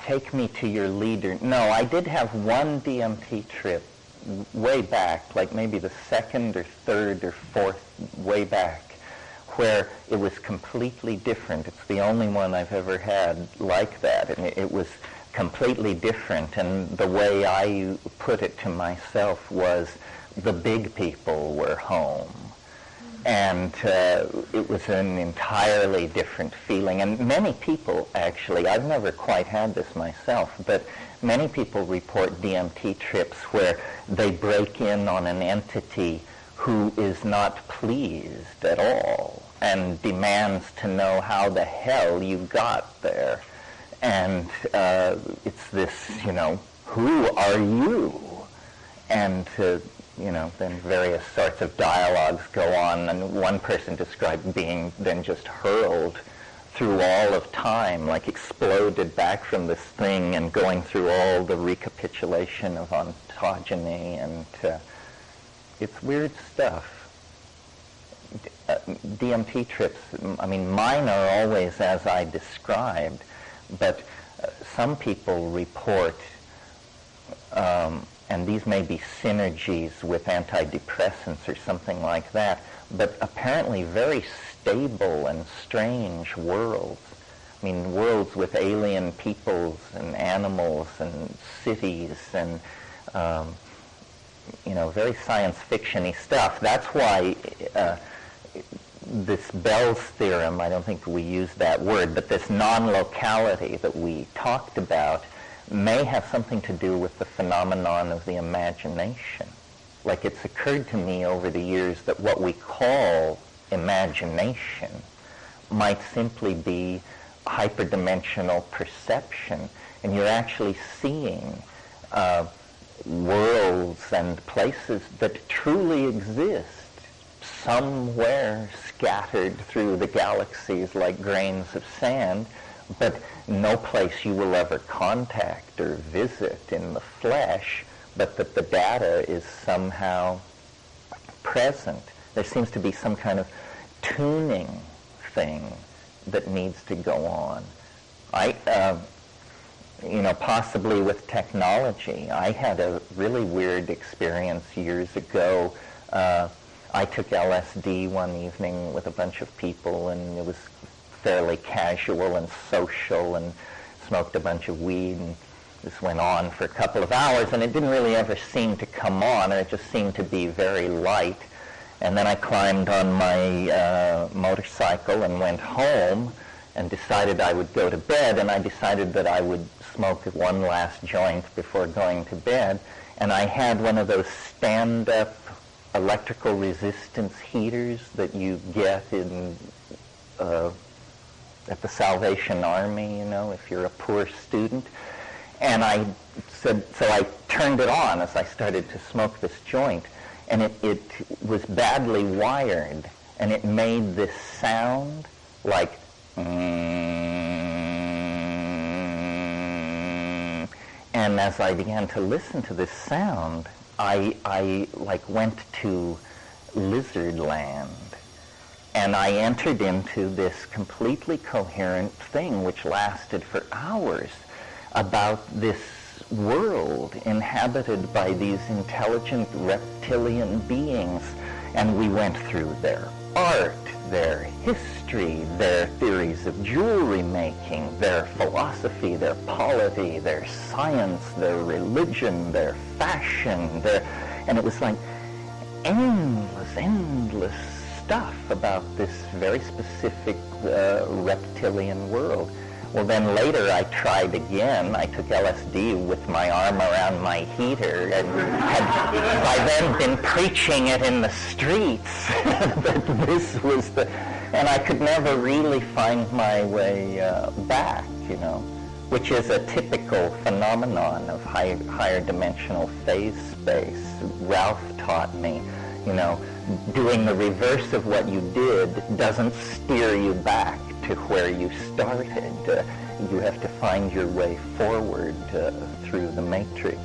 take me to your leader. No, I did have one DMT trip way back, like maybe the second or third or fourth way back, where it was completely different. It's the only one I've ever had like that, and it was completely different. And the way I put it to myself was the big people were home. And it was an entirely different feeling. And many people, actually, I've never quite had this myself, but many people report DMT trips where they break in on an entity who is not pleased at all and demands to know how the hell you got there. And it's this, who are you? And then various sorts of dialogues go on, and one person described being then just hurled through all of time, like exploded back from this thing and going through all the recapitulation of ontogeny, and it's weird stuff. DMT trips, mine are always as I described, but some people report and these may be synergies with antidepressants or something like that, but apparently very stable and strange worlds. Worlds with alien peoples and animals and cities and, very science fiction-y stuff. That's why this Bell's theorem, I don't think we use that word, but this non-locality that we talked about may have something to do with the phenomenon of the imagination. Like, it's occurred to me over the years that what we call imagination might simply be hyperdimensional perception, and you're actually seeing worlds and places that truly exist somewhere scattered through the galaxies like grains of sand, but no place you will ever contact or visit in the flesh, but that the data is somehow present. There seems to be some kind of tuning thing that needs to go on. Possibly with technology. I had a really weird experience years ago. I took LSD one evening with a bunch of people, and it was fairly casual and social, and smoked a bunch of weed, and this went on for a couple of hours, and it didn't really ever seem to come on, and it just seemed to be very light. And then I climbed on my motorcycle and went home and decided I would go to bed, and I decided that I would smoke one last joint before going to bed. And I had one of those stand-up electrical resistance heaters that you get in at the Salvation Army, if you're a poor student. And I said, so I turned it on as I started to smoke this joint, and it was badly wired, and it made this sound like, and as I began to listen to this sound, I went to lizard land. And I entered into this completely coherent thing which lasted for hours about this world inhabited by these intelligent reptilian beings. And we went through their art, their history, their theories of jewelry making, their philosophy, their polity, their science, their religion, their fashion, and it was like endless stuff about this very specific reptilian world. Well, then later I tried again. I took LSD with my arm around my heater and had by then been preaching it in the streets that this was and I could never really find my way back, which is a typical phenomenon of higher dimensional phase space. Ralph taught me, doing the reverse of what you did doesn't steer you back to where you started. You have to find your way forward through the matrix.